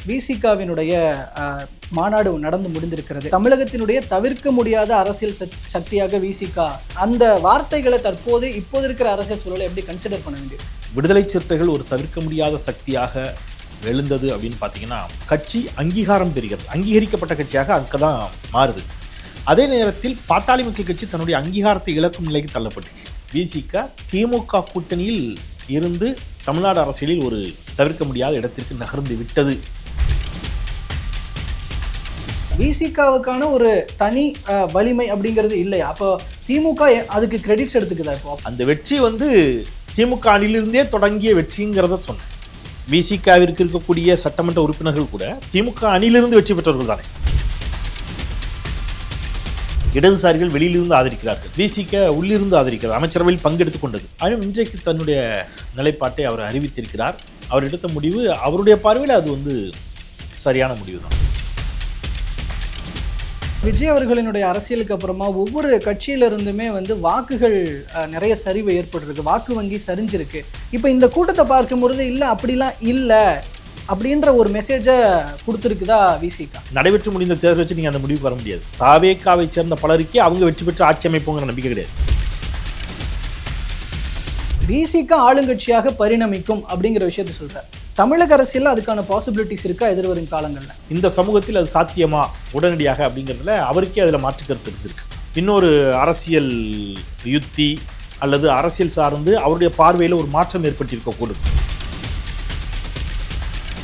விசிகாவினுடைய மாநாடு நடந்து முடிந்திருக்கிறது. தமிழகத்தினுடைய தவிர்க்க முடியாத அரசியல் சக்தியாக விசிகா, அந்த வார்த்தைகளை இப்போது இருக்கிற அரசியல் சூழலை எப்படி கன்சிடர் பண்ண வேண்டியது? விடுதலை சிறுத்தைகள் ஒரு தவிர்க்க முடியாத சக்தியாக எழுந்தது அப்படின்னு பார்த்தீங்கன்னா, கட்சி அங்கீகாரம் பெறுகிறது, அங்கீகரிக்கப்பட்ட கட்சியாக அங்கதான் மாறுது. அதே நேரத்தில் பாட்டாளி மக்கள் கட்சி தன்னுடைய அங்கீகாரத்தை இழக்கும் நிலைக்கு தள்ளப்பட்டுச்சு. விசிகா திமுக கூட்டணியில் இருந்து தமிழ்நாடு அரசியலில் ஒரு தவிர்க்க முடியாத இடத்திற்கு நகர்ந்து விட்டது. விசிகாவுக்கான ஒரு தனி வலிமை அப்படிங்கிறது இல்லையா? அப்போ திமுக அதுக்கு கிரெடிட்ஸ் எடுத்துக்குதா? இப்போ அந்த வெற்றி திமுக அணிலிருந்தே தொடங்கிய வெற்றிங்கிறத சொன்னேன். விசிகாவிற்கு இருக்கக்கூடிய சட்டமன்ற உறுப்பினர்கள் கூட திமுக அணியிலிருந்து வெற்றி பெற்றவர்கள் தானே. இடதுசாரிகள் வெளியிலிருந்து ஆதரிக்கிறார்கள், விசிக உள்ளிருந்து ஆதரிக்கிறார், அமைச்சரவையில் பங்கெடுத்துக் கொண்டது. ஆனால் இன்றைக்கு தன்னுடைய நிலைப்பாட்டை அவர் அறிவித்திருக்கிறார். அவர் எடுத்த முடிவு அவருடைய பார்வையில் அது சரியான முடிவு தான். விஜய் அவர்களினுடைய அரசியலுக்கு அப்புறமா ஒவ்வொரு கட்சியிலிருந்துமே வாக்குகள் நிறைய சரிவு ஏற்பட்டிருக்கு, வாக்கு வங்கி சரிஞ்சிருக்கு. இப்போ இந்த கூட்டத்தை பார்க்கும்பொழுது இல்லை அப்படிலாம் இல்லை அப்படின்ற ஒரு மெசேஜை கொடுத்துருக்குதா விசிகா? நடைபெற்று முடிந்த தேர்தல் வச்சு நீங்கள் அந்த முடிவுக்கு வர முடியாது. தாவேகாவை சேர்ந்த பலருக்கே அவங்க வெற்றி பெற்று ஆட்சி அமைப்புங்கிற நம்பிக்கை கிடையாது. விசிகா ஆளுங்கட்சியாக பரிணமிக்கும் அப்படிங்கிற விஷயத்தை சொல்கிறார். தமிழக அரசியல் அதுக்கான பாசிபிலிட்டிஸ் இருக்கா எதிர்வரும் காலங்களில்? இந்த சமூகத்தில் அது சாத்தியமா உடனடியாக அப்படிங்கிறதுல அவருக்கே அதில் மாற்று கருத்து இருந்திருக்கு. இன்னொரு அரசியல் யுத்தி அல்லது அரசியல் சார்ந்து அவருடைய பார்வையில் ஒரு மாற்றம் ஏற்பட்டிருக்கக்கூடும்.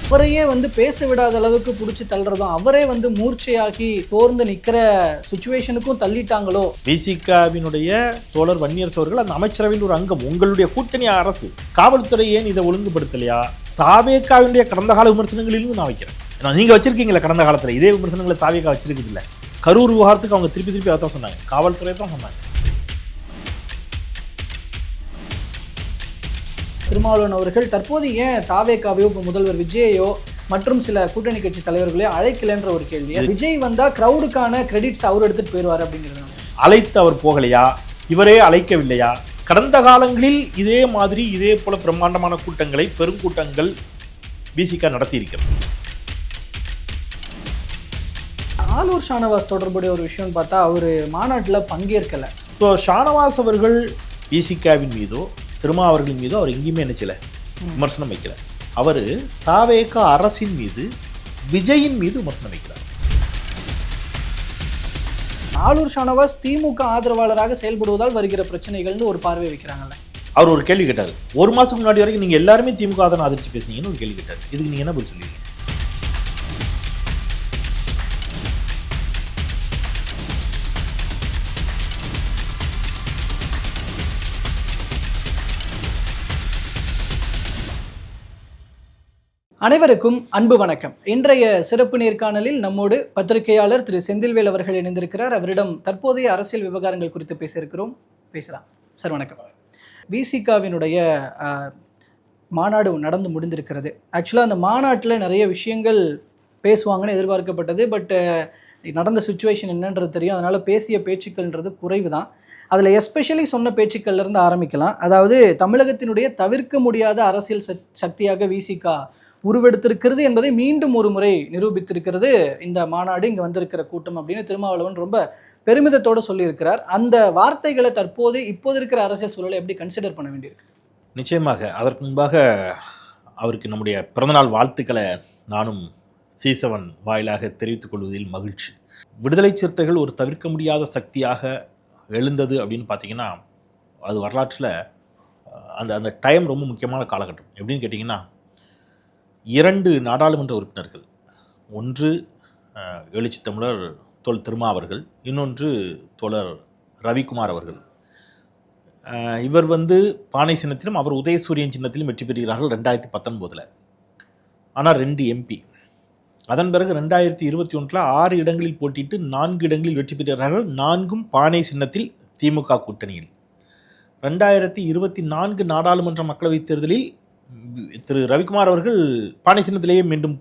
அவரையே பேச விடாத அளவுக்கு பிடிச்சி தள்ளுறதும், அவரே மூர்ச்சையாக்கி தோர்ந்து நிற்கிற சுச்சுவேஷனுக்கும் தள்ளிட்டாங்களோ? விசிகாவினுடைய தோழர் வன்னியரசு அவர்கள் அந்த அமைச்சரவையில் ஒரு அங்கம். உங்களுடைய கூட்டணி அரசு, காவல்துறை ஏன் இதை ஒழுங்குபடுத்தலையா? தாவேகாவினுடைய கடந்த கால விமர்சனங்களிலிருந்து நான் வைக்கிறேன். ஏன்னா நீங்கள் வச்சிருக்கீங்களா கடந்த காலத்தில் இதே விமர்சனங்களை தாவேகா வச்சிருக்குது இல்லை. கரூர் விவகாரத்துக்கு அவங்க திருப்பி அதான் சொன்னாங்க, காவல்துறை தான் சொன்னாங்க. திருமாவளவன் அவர்கள் தற்போது ஏன் தாவேகாவையோ முதல்வர் விஜயையோ மற்றும் சில கூட்டணி கட்சி தலைவர்களையோ அழைக்கலன்ற ஒரு கேள்வி. விஜய் வந்தா கிரௌடுக்கான கிரெடிட்ஸ் அவர் எடுத்துட்டு போயிடுவார் அப்படிங்கிறது. அழைத்து அவர் போகலையா, இவரே அழைக்கவில்லையா? கடந்த காலங்களில் இதே மாதிரி இதே போல பிரம்மாண்டமான கூட்டங்களை, பெருங்கூட்டங்கள் விசிகா நடத்தி இருக்கிறது. ஆலூர் ஷானவாஸ் தொடர்புடைய ஒரு விஷயம் பார்த்தா அவர் மாநாட்டில் பங்கேற்கலை. ஸோ ஷானவாஸ் அவர்கள் விசிகாவின் மீதோ திருமாவர்களின் மீதோ அவர் எங்கேயுமே நினைச்சல விமர்சனம் வைக்கல. அவர் தாவேகா அரசின் மீது, விஜயின் மீது விமர்சனம் வைக்கிறார். ஆலூர் ஷானவாஸ் திமுக ஆதரவாளராக செயல்படுவதால் வருகிற பிரச்சனைகள்னு ஒரு பார்வை வைக்கிறாங்கல்ல. அவர் ஒரு கேள்வி கேட்டார். ஒரு மாதத்துக்கு முன்னாடி வரைக்கும் நீங்கள் எல்லாருமே திமுக ஆதரிச்சு பேசுனீங்கன்னு ஒரு கேள்வி கேட்டார். இதுக்கு நீங்கள் என்ன பதில் சொல்லுவீங்க? அனைவருக்கும் அன்பு வணக்கம். இன்றைய சிறப்பு நேர்காணலில் நம்மோடு பத்திரிகையாளர் திரு செந்தில்வேல் அவர்கள் இணைந்திருக்கிறார். அவரிடம் தற்போதைய அரசியல் விவகாரங்கள் குறித்து பேசலாம். சார் வணக்கம். விசிகாவினுடைய மாநாடு நடந்து முடிந்திருக்கிறது. ஆக்சுவலாக அந்த மாநாட்டில் நிறைய விஷயங்கள் பேசுவாங்கன்னு எதிர்பார்க்கப்பட்டது. பட் நடந்த சுச்சுவேஷன் என்னன்றது தெரியும், அதனால் பேசிய பேச்சுக்கள்ன்றது குறைவு தான். அதில் எஸ்பெஷலி சொன்ன பேச்சுக்கள்லேருந்து ஆரம்பிக்கலாம். அதாவது தமிழகத்தினுடைய தவிர்க்க முடியாத அரசியல் சக்தியாக விசிகா உருவெடுத்திருக்கிறது என்பதை மீண்டும் ஒரு முறை நிரூபித்திருக்கிறது இந்த மாநாடு, இங்கே வந்திருக்கிற கூட்டம் அப்படின்னு திருமாவளவன் ரொம்ப பெருமிதத்தோடு சொல்லியிருக்கிறார். அந்த வார்த்தைகளை இப்போது இருக்கிற அரசியல் சூழலை எப்படி கன்சிடர் பண்ண வேண்டியிருக்கு? நிச்சயமாக. அதற்கு முன்பாக அவருக்கு நம்முடைய பிறந்தநாள் வாழ்த்துக்களை நானும் சீசவன் வாயிலாக தெரிவித்துக் கொள்வதில் மகிழ்ச்சி. விடுதலை சிறுத்தைகள் ஒரு தவிர்க்க முடியாத சக்தியாக எழுந்தது அப்படின்னு பார்த்தீங்கன்னா, அது வரலாற்றில் அந்த டைம் ரொம்ப முக்கியமான காலகட்டம். எப்படின்னு கேட்டிங்கன்னா, 2 நாடாளுமன்ற உறுப்பினர்கள், ஒன்று எழுச்சி தமிழர் தோழர் திருமா அவர்கள், இன்னொன்று தோழர் ரவிக்குமார் அவர்கள். இவர் பானை சின்னத்திலும் அவர் உதயசூரியன் சின்னத்திலும் வெற்றி பெறுகிறார்கள் 2019. ஆனால் 2 MP. அதன் பிறகு 2021 6 இடங்களில் போட்டிட்டு 4 இடங்களில் வெற்றி பெறுகிறார்கள், 4ம் பானை சின்னத்தில் திமுக கூட்டணியில். 2024 நாடாளுமன்ற மக்களவைத் தேர்தலில் திரு ரவிக்குமார் அவர்கள் பானை சின்னத்திலேயே மீண்டும்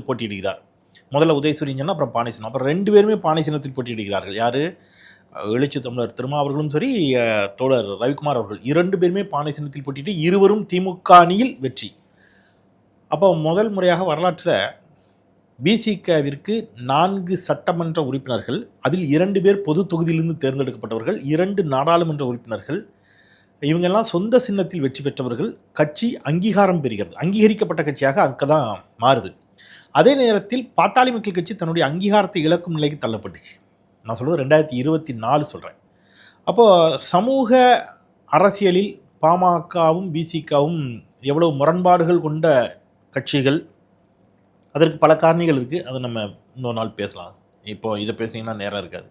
போட்டியிடுகிறார். முதல்ல உதயசூரியன் சொன்னால் அப்புறம் பானை சின்னம், அப்புறம் 2 பேருமே பானை சின்னத்தில் போட்டியிடுகிறார்கள். யார்? எழுச்சி தமிழர் திருமா அவர்களும் சரி, தோழர் ரவிக்குமார் அவர்கள் 2 பேருமே பானை சின்னத்தில் போட்டிட்டு இருவரும் திமுக அணியில் வெற்றி. அப்போ முதல் முறையாக வரலாற்றில் விசிகவிற்கு 4 சட்டமன்ற உறுப்பினர்கள், அதில் 2 பேர் பொது தொகுதியிலிருந்து தேர்ந்தெடுக்கப்பட்டவர்கள், 2 நாடாளுமன்ற உறுப்பினர்கள், இவங்கெல்லாம் சொந்த சின்னத்தில் வெற்றி பெற்றவர்கள். கட்சி அங்கீகாரம் பெறுகிறது, அங்கீகரிக்கப்பட்ட கட்சியாக அங்கே தான் மாறுது. அதே நேரத்தில் பாட்டாளி மக்கள் கட்சி தன்னுடைய அங்கீகாரத்தை இழக்கும் நிலைக்கு தள்ளப்பட்டுச்சு. நான் சொல்கிறது 2024 சொல்கிறேன். அப்போது சமூக அரசியலில் பாமகவும் விசிகவும் எவ்வளவு முரண்பாடுகள் கொண்ட கட்சிகள், அதற்கு பல காரணிகள் இருக்குது. அதை நம்ம இன்னொரு நாள் பேசலாம். இப்போ இதை பேசுனீங்கன்னா நேரம் இருக்காது.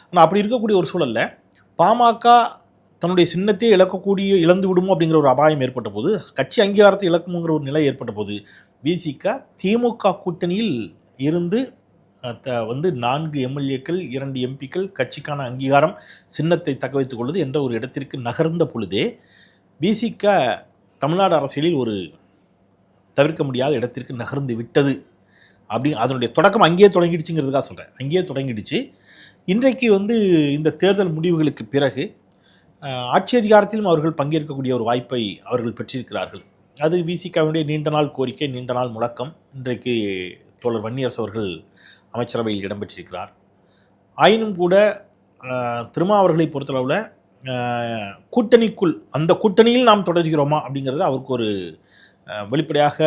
ஆனால் அப்படி இருக்கக்கூடிய ஒரு சூழலில் பாமக தன்னுடைய சின்னத்தையே இழந்து விடுமோ அப்படிங்கிற ஒரு அபாயம் ஏற்பட்ட போது, கட்சி அங்கீகாரத்தை இழக்குங்கிற ஒரு நிலை ஏற்பட்ட போது, விசிக திமுக கூட்டணியில் இருந்து 4 எம்எல்ஏக்கள் 2 எம்பிக்கள் கட்சிக்கான அங்கீகாரம் சின்னத்தை தக்க வைத்துக் கொள்வது என்ற ஒரு இடத்திற்கு நகர்ந்த பொழுதே விசிக தமிழ்நாடு அரசியலில் ஒரு தவிர்க்க முடியாத இடத்திற்கு நகர்ந்து விட்டது. அதனுடைய தொடக்கம் அங்கேயே தொடங்கிடுச்சுங்கிறதுக்காக சொல்கிறேன். அங்கேயே தொடங்கிடுச்சு. இன்றைக்கு இந்த தேர்தல் முடிவுகளுக்கு பிறகு ஆட்சி அதிகாரத்திலும் அவர்கள் பங்கேற்கக்கூடிய ஒரு வாய்ப்பை அவர்கள் பெற்றிருக்கிறார்கள். அது விசிகவினுடைய நீண்ட நாள் கோரிக்கை, நீண்ட நாள் முழக்கம். இன்றைக்கு தோழர் வன்னியரசு அவர்கள் அமைச்சரவையில் இடம்பெற்றிருக்கிறார். ஆயினும் கூட திருமாவர்களை பொறுத்தளவில் கூட்டணிக்குள், அந்த கூட்டணியில் நாம் தொடர்கிறோமா அப்படிங்கிறது அவருக்கு ஒரு வெளிப்படையாக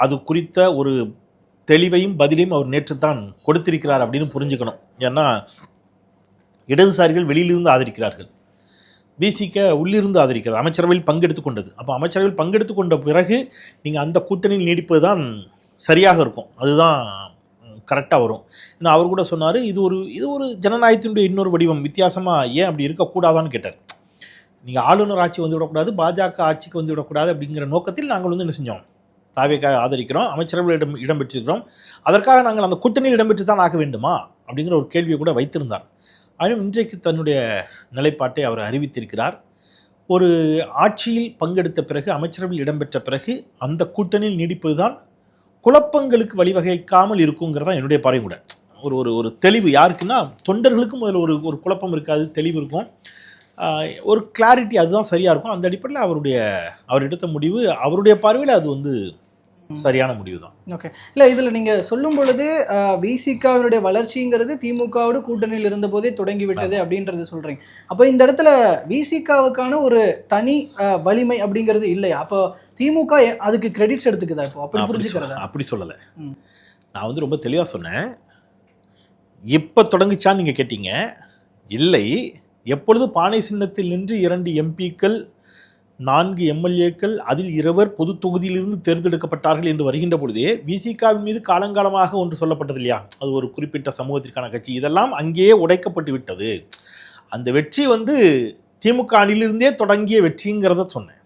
அது குறித்த ஒரு தெளிவையும் பதிலையும் அவர் நேற்று தான் கொடுத்திருக்கிறார் அப்படின்னு புரிஞ்சுக்கணும். ஏன்னா இடதுசாரிகள் வெளியிலிருந்து ஆதரிக்கிறார்கள், விசிக உள்ளிருந்து ஆதரிக்கிறது. அமைச்சரவையில் பங்கெடுத்து கொண்டது. அப்போ அமைச்சரவையில் பங்கெடுத்து கொண்ட பிறகு நீங்கள் அந்த கூட்டணியில் நீடிப்பது தான் சரியாக இருக்கும், அதுதான் கரெக்டாக வரும். ஏன்னா அவர் கூட சொன்னார், இது ஒரு ஜனநாயகத்தினுடைய இன்னொரு வடிவம், வித்தியாசமாக ஏன் அப்படி இருக்கக்கூடாதான்னு கேட்டார். நீங்கள் ஆளுநர் ஆட்சி வந்துவிடக்கூடாது, பாஜக ஆட்சிக்கு வந்துவிடக்கூடாது அப்படிங்கிற நோக்கத்தில் நாங்கள் என்ன செஞ்சோம், தாவேக்காக ஆதரிக்கிறோம், அமைச்சரவையில் இடம் பெற்றிருக்கிறோம், அதற்காக நாங்கள் அந்த கூட்டணியில் இடம்பெற்று தான் ஆக வேண்டுமா அப்படிங்கிற ஒரு கேள்வியை கூட வைத்திருந்தார். ஆனால் இன்றைக்கு தன்னுடைய நிலைப்பாட்டை அவர் அறிவித்திருக்கிறார். ஒரு ஆட்சியில் பங்கெடுத்த பிறகு, அமைச்சரவையில் இடம்பெற்ற பிறகு அந்த கூட்டணியில் நீடிப்பது தான் குழப்பங்களுக்கு வழிவகைக்காமல் இருக்குங்கிறதான் என்னுடைய பார்வை கூட. ஒரு தெளிவு யாருக்குன்னா, தொண்டர்களுக்கும் அதில் ஒரு குழப்பம் இருக்காது, தெளிவு இருக்கும், ஒரு கிளாரிட்டி, அதுதான் சரியாக இருக்கும். அந்த அடிப்படையில் அவர் எடுத்த முடிவு, அவருடைய பார்வையில் அது சரியான முடிவு தான். ஓகே. இல்லை, இதில் நீங்கள் சொல்லும் பொழுது விசிகாவினுடைய வளர்ச்சிங்கிறது திமுகவோட கூட்டணியில் இருந்த போதே தொடங்கிவிட்டது அப்படின்றது சொல்கிறீங்க. அப்போ இந்த இடத்துல விசிகாவுக்கான ஒரு தனி வலிமை அப்படிங்கிறது இல்லையா? அப்போ திமுக அதுக்கு கிரெடிட்ஸ் எடுத்துக்குதா? இப்போ அப்படி புரிஞ்சுக்கிறதா? அப்படி சொல்லலை. நான் ரொம்ப தெளிவாக சொன்னேன். எப்போ தொடங்குச்சான்னு நீங்கள் கேட்டீங்க. இல்லை, எப்பொழுது பானை சின்னத்தில் நின்று 2 எம்பிக்கள் 4 எம்எல்ஏக்கள் அதில் 2 பொது தொகுதியிலிருந்து தேர்ந்தெடுக்கப்பட்டார்கள் என்று வருகின்ற பொழுதே விசிகாவின் மீது காலங்காலமாக ஒன்று சொல்லப்பட்டது இல்லையா, அது ஒரு குறிப்பிட்ட சமூகத்திற்கான கட்சி, இதெல்லாம் அங்கேயே உடைக்கப்பட்டு விட்டது. அந்த வெற்றி திமுக அணியிலிருந்தே தொடங்கிய வெற்றிங்கிறத சொன்னேன்.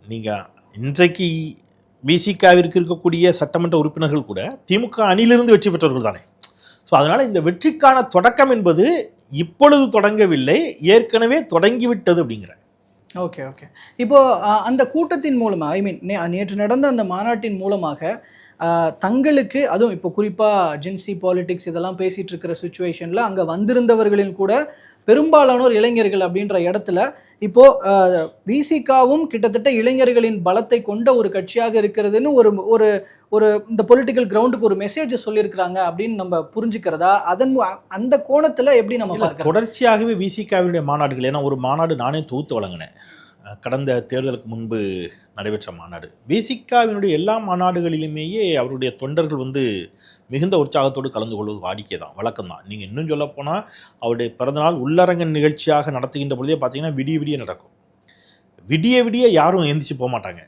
நீங்கள் இன்றைக்கு விசிகாவிற்கு இருக்கக்கூடிய சட்டமன்ற உறுப்பினர்கள் கூட திமுக அணியிலிருந்து வெற்றி பெற்றவர்கள் தானே. ஸோ அதனால் இந்த வெற்றிக்கான தொடக்கம் என்பது இப்பொழுது தொடங்கவில்லை, ஏற்கனவே தொடங்கிவிட்டது அப்படிங்கிற. ஓகே. இப்போ அந்த கூட்டத்தின் மூலமாக, நேற்று நடந்த அந்த மாநாட்டின் மூலமாக தங்களுக்கு, அதுவும் இப்போ குறிப்பாக ஜென்சி பாலிடிக்ஸ் இதெல்லாம் பேசிகிட்டு இருக்கிற சுச்சுவேஷனில் அங்கே வந்திருந்தவர்களின் கூட பெரும்பாலானோர் இளைஞர்கள் அப்படின்ற இடத்துல இப்போது விசிகாவும் கிட்டத்தட்ட இளைஞர்களின் பலத்தை கொண்ட ஒரு கட்சியாக இருக்கிறதுன்னு ஒரு இந்த பொலிட்டிக்கல் கிரவுண்டுக்கு ஒரு மெசேஜ் சொல்லியிருக்கிறாங்க அப்படின்னு நம்ம புரிஞ்சுக்கிறதா? அந்த கோணத்தில் எப்படி நம்ம பார்க்கலாம்? தொடர்ச்சியாகவே விசிகாவினுடைய மாநாடுகள், ஏன்னா ஒரு மாநாடு நானே தொகுத்து வழங்கினேன், கடந்த தேர்தலுக்கு முன்பு நடைபெற்ற மாநாடு. விசிகாவினுடைய எல்லா மாநாடுகளிலுமேயே அவருடைய தொண்டர்கள் மிகுந்த உற்சாகத்தோடு கலந்து கொள்வது வாடிக்கை தான், வழக்கம் தான். நீங்கள் இன்னும் சொல்ல போனால் அவருடைய பிறந்தநாள் உள்ளரங்கன் நிகழ்ச்சியாக நடத்துகின்ற பொழுதே பார்த்தீங்கன்னா விடிய நடக்கும். விடிய யாரும் எந்திரிச்சு போக மாட்டாங்க,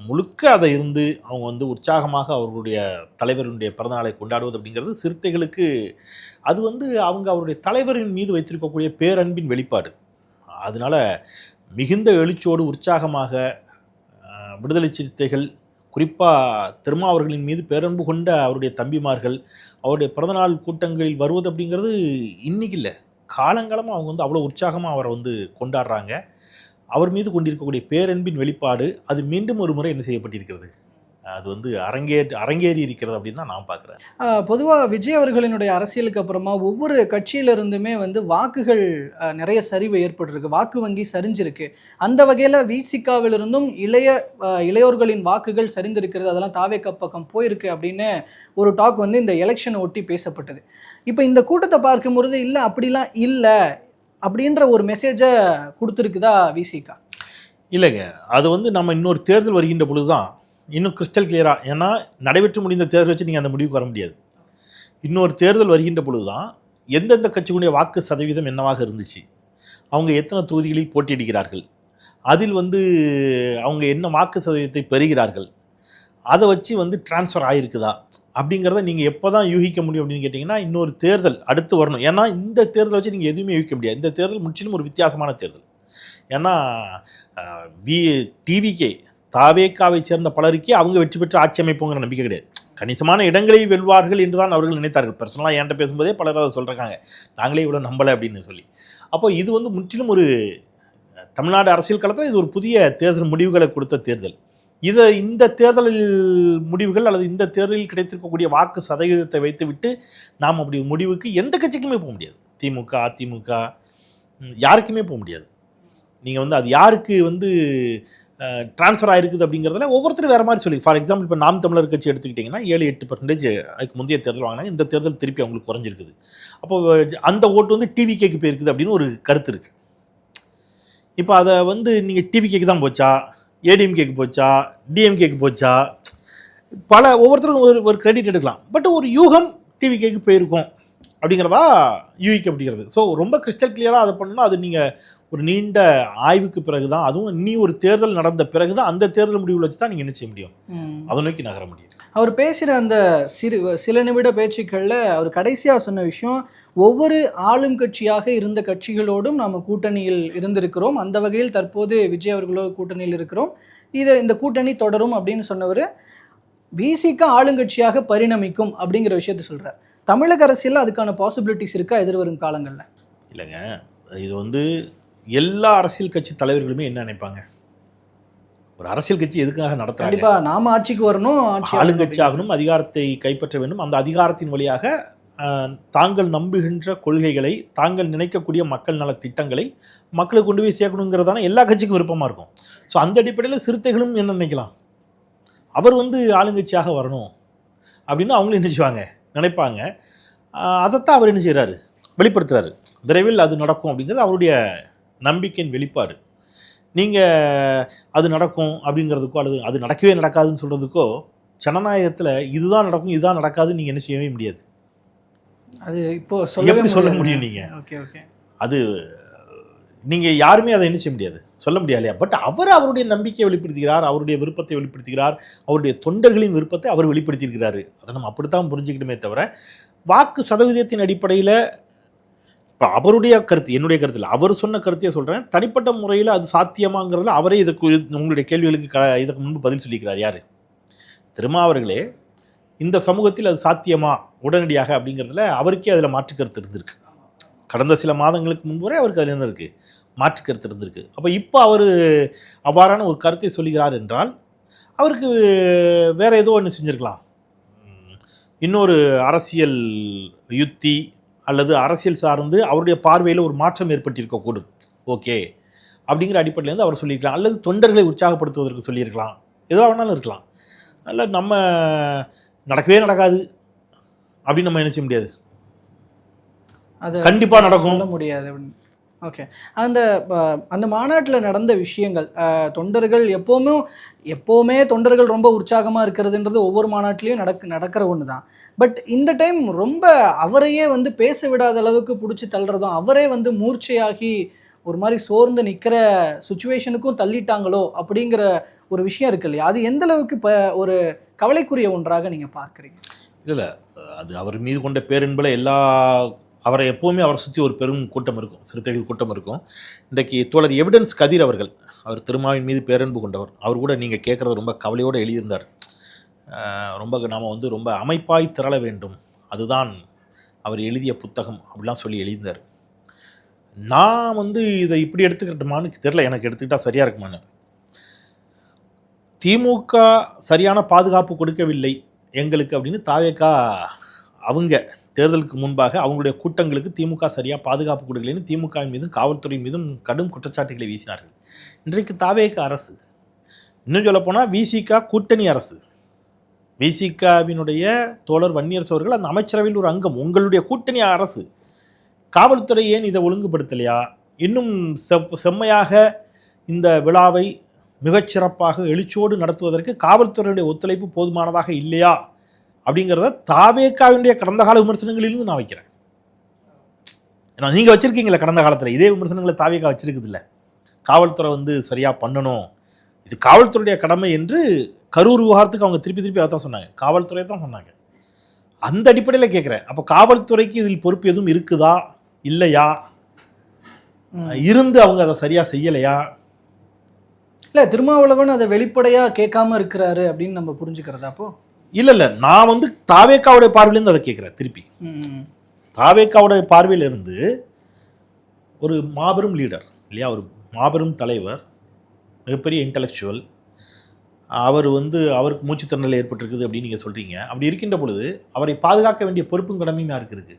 முழுக்க அதை இருந்து அவங்க உற்சாகமாக அவர்களுடைய தலைவருடைய பிறந்தநாளை கொண்டாடுவது அப்படிங்கிறது சிறுத்தைகளுக்கு அது அவங்க அவருடைய தலைவரின் மீது வைத்திருக்கக்கூடிய பேரன்பின் வெளிப்பாடு. அதனால மிகுந்த எழுச்சியோடு உற்சாகமாக விடுதலை சிறுத்தைகள், குறிப்பாக திருமாவர்களின் மீது பேரன்பு கொண்ட அவருடைய தம்பிமார்கள் அவருடைய பிறந்தநாள் கூட்டங்களில் வருவது அப்படிங்கிறது இன்றைக்கி இல்லை, காலங்காலமாக அவங்க அவ்வளோ உற்சாகமாக அவரை கொண்டாடுறாங்க. அவர் மீது கொண்டிருக்கக்கூடிய பேரன்பின் வெளிப்பாடு அது மீண்டும் ஒரு முறை என்ன செய்யப்பட்டிருக்கிறது, அது வந்து அரங்கேறி இருக்கிறது அப்படின்னு தான் நான் பார்க்குறேன். பொதுவாக விஜய் அவர்களினுடைய அரசியலுக்கு அப்புறமா ஒவ்வொரு கட்சியிலிருந்துமே வந்து வாக்குகள் நிறைய சரிவு ஏற்பட்டிருக்கு, வாக்கு வங்கி சரிஞ்சிருக்கு. அந்த வகையில் விசிகாவிலிருந்தும் இளையோர்களின் வாக்குகள் சரிந்திருக்கிறது, அதெல்லாம் தாவேகா பக்கம் போயிருக்கு அப்படின்னு ஒரு டாக் வந்து இந்த எலெக்ஷனை ஒட்டி பேசப்பட்டது. இப்போ இந்த கூட்டத்தை பார்க்கும்பொழுது இல்லை அப்படிலாம் இல்லை அப்படின்ற ஒரு மெசேஜை கொடுத்துருக்குதா விசிகா? இல்லைங்க, அது வந்து நம்ம இன்னொரு தேர்தல் வருகின்ற பொழுது தான் இன்னும் கிறிஸ்டல் கிளியராக, ஏன்னா நடைபெற்று முடிந்த தேர்தல் வச்சு நீங்கள் அந்த முடிவுக்கு வர முடியாது. இன்னொரு தேர்தல் வருகின்ற பொழுது தான் எந்தெந்த கட்சிகளுடைய வாக்கு சதவீதம் என்னவாக இருந்துச்சு, அவங்க எத்தனை தொகுதிகளில் போட்டியிடுகிறார்கள், அதில் வந்து அவங்க என்ன வாக்கு சதவீதத்தை பெறுகிறார்கள், அதை வச்சு வந்து டிரான்ஸ்ஃபர் ஆகிருக்குதா அப்படிங்கிறத நீங்கள் எப்போ தான் யூகிக்க முடியும் அப்படின்னு கேட்டிங்கன்னா இன்னொரு தேர்தல் அடுத்து வரணும். ஏன்னா இந்த தேர்தலை வச்சு நீங்கள் எதுவுமே யூகிக்க முடியாது. இந்த தேர்தல் முற்றிலும் ஒரு வித்தியாசமான தேர்தல். ஏன்னா டிவிகே தாவேக்காவை சேர்ந்த பலருக்கே அவங்க வெற்றி பெற்று ஆட்சி அமைப்புங்கிற நம்பிக்கை கிடையாது. கணிசமான இடங்களில் வெல்வார்கள் என்று தான் அவர்கள் நினைத்தார்கள். பர்சனலாக என்கிட்ட பேசும்போதே பலர் அதை சொல்கிறாங்க, நாங்களே இவ்வளோ நம்பலை அப்படின்னு சொல்லி. அப்போ இது வந்து முற்றிலும் ஒரு தமிழ்நாடு அரசியல் களத்தில் இது ஒரு புதிய தேர்தல் முடிவுகளை கொடுத்த தேர்தல். இந்த தேர்தலில் முடிவுகள் அல்லது இந்த தேர்தலில் கிடைத்திருக்கக்கூடிய வாக்கு சதவீதத்தை வைத்துவிட்டு நாம் அப்படி முடிவுக்கு எந்த கட்சிக்குமே போக முடியாது. திமுக, அதிமுக யாருக்குமே போக முடியாது. நீங்கள் வந்து அது யாருக்கு வந்து ட்ரான்ஸ்ஃபர் ஆகிருக்குது அப்படிங்கிறதுல ஒவ்வொருத்தரும் வேறு மாதிரி சொல்லி. ஃபார் எக்ஸாம்பிள் இப்போ நாம் தமிழர் கட்சி எடுத்துக்கிட்டிங்கன்னா 7-8% அதுக்கு முந்தைய தேர்தல் வாங்கினாங்க. இந்த தேர்தல் திருப்பி அவங்களுக்கு குறைஞ்சிருக்குது. அப்போது அந்த ஓட்டு வந்து டிவிகேக்கு போயிருக்குது அப்படின்னு ஒரு கருத்து இருக்குது. இப்போ அதை வந்து நீங்கள் டிவிகேக்கு தான் போச்சா, ஏடிஎம்கேக்கு போச்சா, டிஎம்கேக்கு போச்சா, ஒவ்வொருத்தருக்கும் ஒரு கிரெடிட் எடுக்கலாம். பட் ஒரு யூகம் டிவிகேக்கு போயிருக்கும் அப்படிங்கிறதா யூகிக்கப்படுகிறது. ஸோ ரொம்ப கிறிஸ்டல் கிளியராக அதை பண்ணால் அது நீங்கள் ஒரு நீண்ட ஆய்வுக்கு பிறகு தான், அதுவும் நீ ஒரு தேர்தல் நடந்த பிறகு தான் அந்த தேர்தல் முடிவில் வச்சு தான் நீங்கள் என்ன செய்ய முடியும், அதை நோக்கி நகர முடியும். அவர் பேசுகிற அந்த சில நிமிட பேச்சுக்களில் அவர் கடைசியாக சொன்ன விஷயம், ஒவ்வொரு ஆளும் கட்சியாக இருந்த கட்சிகளோடும் நாம் கூட்டணியில் இருந்திருக்கிறோம், அந்த வகையில் தற்போது விஜய் அவர்களோடு கூட்டணியில் இருக்கிறோம், இந்த கூட்டணி தொடரும் அப்படின்னு சொன்னவர் விசிக ஆளுங்கட்சியாக பரிணமிக்கும் அப்படிங்கிற விஷயத்த சொல்கிறார். தமிழக அரசியலில் அதுக்கான பாசிபிலிட்டிஸ் இருக்கா எதிர்வரும் காலங்களில்? இல்லைங்க, இது வந்து எல்லா அரசியல் கட்சி தலைவர்களுமே என்ன நினைப்பாங்க, ஒரு அரசியல் கட்சி எதுக்காக நடத்துறாங்க, கண்டிப்பாக நாம ஆட்சிக்கு வரணும், ஆளுங்கட்சி ஆகணும், அதிகாரத்தை கைப்பற்ற வேண்டும், அந்த அதிகாரத்தின் வழியாக தாங்கள் நம்புகின்ற கொள்கைகளை, தாங்கள் நினைக்கக்கூடிய மக்கள் நல திட்டங்களை மக்களுக்கு கொண்டு போய் சேர்க்கணுங்கிறதான எல்லா கட்சிக்கும் விருப்பமாக இருக்கும். ஸோ அந்த அடிப்படையில் சிறுத்தைகளும் என்ன நினைக்கலாம், அவர் வந்து ஆளுங்கட்சியாக வரணும் அப்படின்னு அவங்களும் என்ன செய்வாங்க, நினைப்பாங்க. அதைத்தான் அவர் என்ன செய்கிறாரு, வெளிப்படுத்துகிறாரு. விரைவில் அது நடக்கும் அப்படிங்கிறது அவருடைய நம்பிக்கையின் வெளிப்பாடு. நீங்கள் அது நடக்கும் அப்படிங்கிறதுக்கோ அல்லது அது நடக்கவே நடக்காதுன்னு சொல்கிறதுக்கோ ஜனநாயகத்தில் இதுதான் நடக்கும் இதுதான் நடக்காதுன்னு நீங்கள் என்ன செய்யவே முடியாது. அது இப்போ எப்படி சொல்ல முடியும் நீங்கள்? ஓகே ஓகே, அது நீங்கள் யாருமே அதை என்ன செய்ய முடியாது, சொல்ல முடியாது இல்லையா? பட் அவர் அவருடைய நம்பிக்கையை வெளிப்படுத்துகிறார், அவருடைய விருப்பத்தை வெளிப்படுத்துகிறார், அவருடைய தொண்டர்களின் விருப்பத்தை அவர் வெளிப்படுத்தியிருக்கிறாரு. அதை நம்ம அப்படித்தான் புரிஞ்சுக்கிட்டுமே தவிர வாக்கு சதவீதத்தின் அடிப்படையில் இப்போ அவருடைய கருத்து, என்னுடைய கருத்தில் அவர் சொன்ன கருத்தையே சொல்கிறேன். தனிப்பட்ட முறையில் அது சாத்தியமாங்கிறதுல அவரே உங்களுடைய கேள்விகளுக்கு இதற்கு முன்பு பதில் சொல்லிக்கிறார். யார்? திருமாவர்களே இந்த சமூகத்தில் அது சாத்தியமா உடனடியாக அப்படிங்கிறதுல அவருக்கே அதில் மாற்று கருத்து இருந்திருக்கு. கடந்த சில மாதங்களுக்கு முன்பு வரை அவருக்கு அதில் என்ன இருக்குது, மாற்று கருத்து இருந்திருக்கு. அப்போ இப்போ அவர் அவ்வாறான ஒரு கருத்தை சொல்லுகிறார் என்றால் அவருக்கு வேறு ஏதோ ஒன்று செஞ்சுருக்கலாம், இன்னொரு அரசியல் யுத்தி அல்லது அரசியல் சார்ந்து அவருடைய பார்வையில் ஒரு மாற்றம் ஏற்பட்டிருக்கக்கூடும். ஓகே அப்படிங்கிற அடிப்படையிலேருந்து அவர் சொல்லியிருக்கலாம், அல்லது தொண்டர்களை உற்சாகப்படுத்துவதற்கு சொல்லியிருக்கலாம், எதுவாக வேணாலும் இருக்கலாம். அல்ல நம்ம நடக்கவே நடக்காது அப்படின்னு நம்ம என்ன செய்ய முடியாது, அது கண்டிப்பாக நடக்கும் சொல்ல முடியாது. ஓகே, அந்த மாநாட்டில் நடந்த விஷயங்கள், தொண்டர்கள் எப்போவுமே தொண்டர்கள் ரொம்ப உற்சாகமாக இருக்கிறதுன்றது ஒவ்வொரு மாநாட்டிலையும் நடக்கிற ஒன்று தான். பட் இந்த டைம் ரொம்ப அவரையே வந்து பேச விடாத அளவுக்கு பிடிச்சி தள்ளுறதும், அவரே வந்து மூர்ச்சையாகி ஒரு மாதிரி சோர்ந்து நிற்கிற சுச்சுவேஷனுக்கும் தள்ளிட்டாங்களோ அப்படிங்கிற ஒரு விஷயம் இருக்கு இல்லையா? அது எந்த அளவுக்கு இப்போ ஒரு கவலைக்குரிய ஒன்றாக நீங்கள் பார்க்குறீங்க? இல்லை, அது அவர் மீது கொண்ட பேரன்பில் அவரை எப்போவுமே அவரை சுற்றி ஒரு பெரும் கூட்டம் இருக்கும், சிறுத்தைகள் கூட்டம் இருக்கும். இன்றைக்கு தோழர் எவிடன்ஸ் கதிர் அவர் திருமாவின் மீது பேரன்பு கொண்டவர். அவர் கூட நீங்கள் கேட்குறது ரொம்ப கவலையோடு எழுதியிருந்தார். ரொம்ப நாம் வந்து ரொம்ப அமைப்பாய் திரள வேண்டும், அதுதான் அவர் எழுதிய புத்தகம் அப்படிலாம் சொல்லி எழுதியிருந்தார். நான் வந்து இதை இப்படி எடுத்துக்கிட்டோமான்னு தெரில, எனக்கு எடுத்துக்கிட்டால் சரியாக இருக்குமான்னு. திமுக சரியான பாதுகாப்பு கொடுக்கவில்லை எங்களுக்கு அப்படின்னு தாவேகா அவங்க தேர்தலுக்கு முன்பாக அவங்களுடைய கூட்டங்களுக்கு திமுக சரியாக பாதுகாப்பு கொடுக்கலைன்னு திமுகவின் மீதும் காவல்துறை மீதும் கடும் குற்றச்சாட்டுகளை வீசினார்கள். இன்றைக்கு தாவேகா அரசு, இன்னும் சொல்லப்போனால் விசிக கூட்டணி அரசு, விசிகாவினுடைய தோழர் வன்னியரசு அவர்கள் அந்த அமைச்சரவையில் ஒரு அங்கம், உங்களுடைய கூட்டணி அரசு. காவல்துறை ஏன் இதை ஒழுங்குபடுத்தலையா? இன்னும் செம்மையாக இந்த விழாவை மிகச்சிறப்பாக எழுச்சியோடு நடத்துவதற்கு காவல்துறையுடைய ஒத்துழைப்பு போதுமானதாக இல்லையா அப்படிங்கிறத தாவேகாவினுடைய கடந்த கால விமர்சனங்களிலிருந்து நான் வைக்கிறேன். ஏன்னா நீங்கள் வச்சுருக்கீங்களே கடந்த காலத்தில் இதே விமர்சனங்களை தாவேகா வச்சிருக்குது இல்லை, காவல்துறை சரியாக பண்ணணும், இது காவல்துறையுடைய கடமை என்று கரூர் விவகாரத்துக்கு அவங்க திருப்பி அதை தான் சொன்னாங்க, காவல்துறை தான் சொன்னாங்க. அந்த அடிப்படையில் கேட்குறேன், அப்போ காவல்துறைக்கு இதில் பொறுப்பு எதுவும் இருக்குதா இல்லையா, இருந்து அவங்க அதை சரியாக செய்யலையா? இல்லை, திருமாவளவன் அதை வெளிப்படையாக கேட்காம இருக்கிறாரு அப்படின்னு நம்ம புரிஞ்சுக்கிறதா? அப்போ இல்லை, நான் தாவேக்காவுடைய பார்வையிலேருந்து அதை கேட்குறேன். திருப்பி தாவேக்காவுடைய பார்வையிலிருந்து ஒரு மாபெரும் லீடர் இல்லையா, ஒரு மாபெரும் தலைவர், மிகப்பெரிய இன்டலெக்சுவல், அவர் அவருக்கு மூச்சுத்திணறல் ஏற்பட்டிருக்குது அப்படின்னு நீங்கள் சொல்கிறீங்க. அப்படி இருக்கின்ற பொழுது அவரை பாதுகாக்க வேண்டிய பொறுப்பும் கடமையும் யாருக்கு இருக்குது?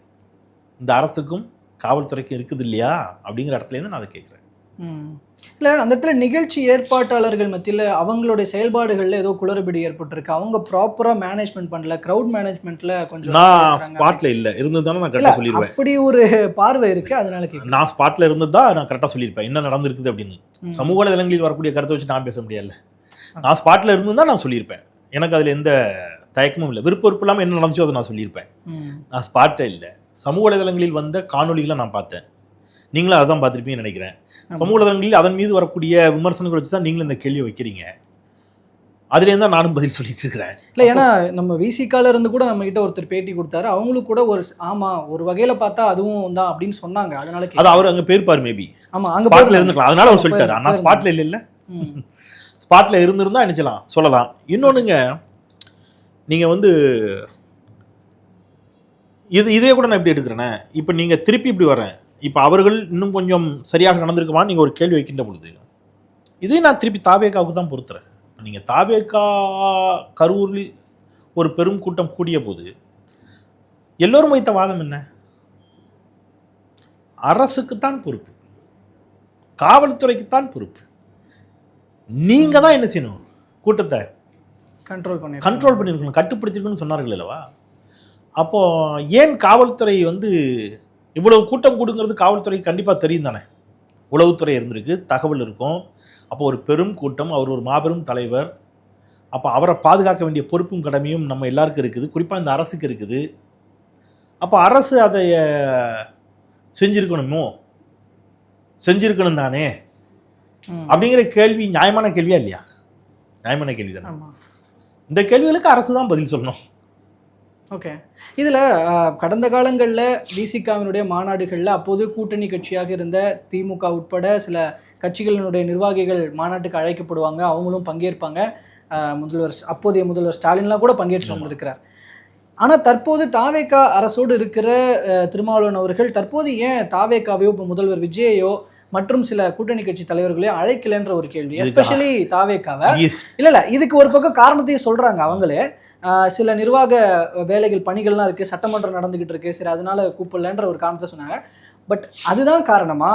இந்த அரசுக்கும் காவல்துறைக்கும் இருக்குது இல்லையா அப்படிங்கிற இடத்துலேருந்து நான் அதை கேட்குறேன். இல்லை, அந்த இடத்துல நிகழ்ச்சி ஏற்பாட்டாளர்கள் மத்தியில் அவங்களுடைய செயல்பாடுகளில் ஏதோ குளறுபடி ஏற்பட்டிருக்கு, அவங்க ப்ராப்பராக மேனேஜ்மெண்ட் பண்ணல, க்ரௌட் மேனேஜ்மெண்ட்டில் கொஞ்சம். நான் ஸ்பாட்டில் இல்லை இருந்தது தானே நான் கரெக்டாக சொல்லிடுவேன். அப்படி ஒரு பார்வை இருக்குது, அதனால கேட்குறேன். நான் ஸ்பாட்டில் இருந்தது தான் நான் கரெக்டாக சொல்லியிருப்பேன் என்ன நடந்திருக்குது அப்படின்னு. சமூக வலைதளங்களில் வரக்கூடிய கருத்தை வச்சு நான் பேச முடியல. நான் ஸ்பாட்டில் இருந்துதான் நான் சொல்லியிருப்பேன், எனக்கு அதில் எந்த தயக்கமும் இல்லை, விருப்பம் இல்லாமல் என்ன நடந்துச்சோ அதை நான் சொல்லியிருப்பேன். நான் ஸ்பாட்டில் இல்லை, சமூக வலைதளங்களில் வந்த காணொலிகளை நான் பார்த்தேன், நீங்களும் அதான் பார்த்துருப்பீங்கன்னு நினைக்கிறேன். சமூக வலைதளங்களில் அதன் மீது வரக்கூடிய விமர்சனங்கள் வச்சு தான் நீங்களும் இந்த கேள்வியை வைக்கிறீங்க, அதுலேருந்து தான் நானும் பதில் சொல்லிட்டு இருக்கிறேன். இல்லை, ஏன்னா நம்ம விசிகால இருந்து கூட நம்ம கிட்ட ஒருத்தர் பேட்டி கொடுத்தாரு, அவங்களுக்கு கூட ஒரு வகையில் பார்த்தா அதுவும் தான் அப்படின்னு சொன்னாங்க. அதனால அது அவர் அங்கே போயிருப்பார், மேபி ஆமாம் அங்கே ஸ்பாட்டில் இருந்துக்கலாம், அதனால அவர் சொல்லிட்டாரு. ஆனால் ஸ்பாட்டில் இல்லை, ஸ்பாட்டில் இருந்திருந்தா நினைச்சலாம் சொல்லலாம். இன்னொன்றுங்க, நீங்கள் இதே கூட நான் எப்படி எடுக்கிறேன்னே, இப்போ நீங்கள் திருப்பி இப்படி வரேன், இப்போ அவர்கள் இன்னும் கொஞ்சம் சரியாக நடந்திருக்குமா நீங்கள் ஒரு கேள்வி வைக்கின்ற பொழுது இதே நான் திருப்பி தாவேகாவுக்கு தான் பொறுத்துறேன். நீங்கள் தாவேகா கரூரில் ஒரு பெரும் கூட்டம் கூடிய போது எல்லோரும் வைத்த வாதம் என்ன? அரசுக்குத்தான் பொறுப்பு, காவல்துறைக்குத்தான் பொறுப்பு, நீங்க தான் என்ன செய்யணும், கூட்டத்தை கண்ட்ரோல் பண்ணிருக்கணும், கட்டுப்படுத்திருக்கணும்னு சொன்னார்கள் அல்லவா? அப்போ ஏன் காவல்துறை இவ்வளவு கூட்டம் கூடுங்கிறது காவல்துறைக்கு கண்டிப்பாக தெரியும் தானே, உளவுத்துறை இருந்திருக்கு, தகவல் இருக்கும். அப்போ ஒரு பெரும் கூட்டம், அவர் ஒரு மாபெரும் தலைவர், அப்போ அவரை பாதுகாக்க வேண்டிய பொறுப்பும் கடமையும் நம்ம எல்லாருக்கும் இருக்குது, குறிப்பாக இந்த அரசுக்கு இருக்குது. அப்போ அரசு அதை செஞ்சிருக்கணும் தானே அப்படிங்கிற கேள்வி நியாயமான கேள்வியா இல்லையா? நியாயமான கேள்வி தானே. இந்த கேள்விகளுக்கு அரசு தான் பதில் சொல்லணும். ஓகே, இதில் கடந்த காலங்களில் விசிகாவினுடைய மாநாடுகளில் அப்போது கூட்டணி கட்சியாக இருந்த திமுக உட்பட சில கட்சிகளினுடைய நிர்வாகிகள் மாநாட்டுக்கு அழைக்கப்படுவாங்க, அவங்களும் பங்கேற்பாங்க. அப்போதைய முதல்வர் ஸ்டாலின்லாம் கூட பங்கேற்று வந்திருக்கிறார். ஆனால் தற்போது தாவேகா அரசோடு இருக்கிற திருமாவளவன் அவர்கள் தற்போது ஏன் தாவேகாவையோ இப்போ முதல்வர் விஜயையோ மற்றும் சில கூட்டணி கட்சி தலைவர்களையும் அழைக்கலன்ற ஒரு கேள்வி, எஸ்பெஷலி தாவேகாவை. இல்லை, இதுக்கு ஒரு பக்கம் காரணத்தையும் சொல்கிறாங்க அவங்களே, சில நிர்வாக வேலைகள் பணிகள்லாம் இருக்குது, சட்டமன்றம் நடந்துக்கிட்டு இருக்குது, சரி அதனால கூப்பிடலன்ற ஒரு காரணத்தை சொன்னாங்க. பட் அதுதான் காரணமா,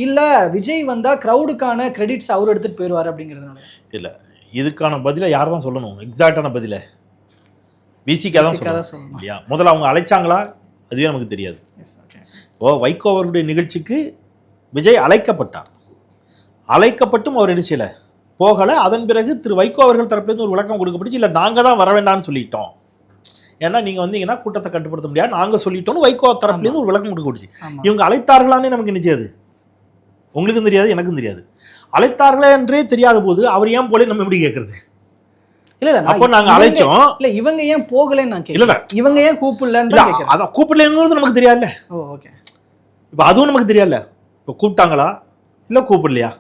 இல்லை விஜய் வந்தால் க்ரௌடுக்கான கிரெடிட்ஸ் அவர் எடுத்துகிட்டு போயிடுவார் அப்படிங்கிறதுனால? இல்லை, இதுக்கான பதிலை யார் தான் சொல்லணும்? எக்ஸாக்டான பதிலை விசிகா தான் சொல்லணும் இல்லையா? முதல்ல அவங்க அழைச்சாங்களா அதுவே நமக்கு தெரியாது. வைகோ அவர்களுடைய நிகழ்ச்சிக்கு விஜய் அழைக்கப்பட்டும் அவர் என்ன செய்யலை, போகலை. அதன் பிறகு திரு வைகோ அவர்கள் தரப்புலேருந்து ஒரு விளக்கம் கொடுக்கப்பட்டுச்சு, இல்லை நாங்கள் தான் வர வேண்டாம்னு சொல்லிட்டோம், ஏன்னா நீங்கள் வந்தீங்கன்னா கூட்டத்தை கட்டுப்படுத்த முடியாது, நாங்கள் சொல்லிட்டோம்னு வைகோ தரப்புலேருந்து ஒரு விளக்கம் கொடுக்கப்பட்டுச்சு. இவங்க அழைத்தார்களானே நமக்கு நிச்சயாது, உங்களுக்கும் தெரியாது எனக்கும் தெரியாது. அழைத்தார்களே என்றே தெரியாத போது அவர் ஏன் போல நம்ம எப்படி கேட்கறது? இல்ல அப்போ நாங்க அழைச்சோம், இல்ல இவங்க ஏன் போகலன்னு நான் கேட்கல, இவங்க ஏன் கூப்பிடலன்னு கேட்கறேன். அதான் கூப்பிடலங்கிறது நமக்கு தெரியாதுல்ல. ஓகே, இப்போ அதுவும் நமக்கு தெரியாதுல்ல, இப்போ கூப்பிட்டாங்களா இல்லை கூப்பிடலையா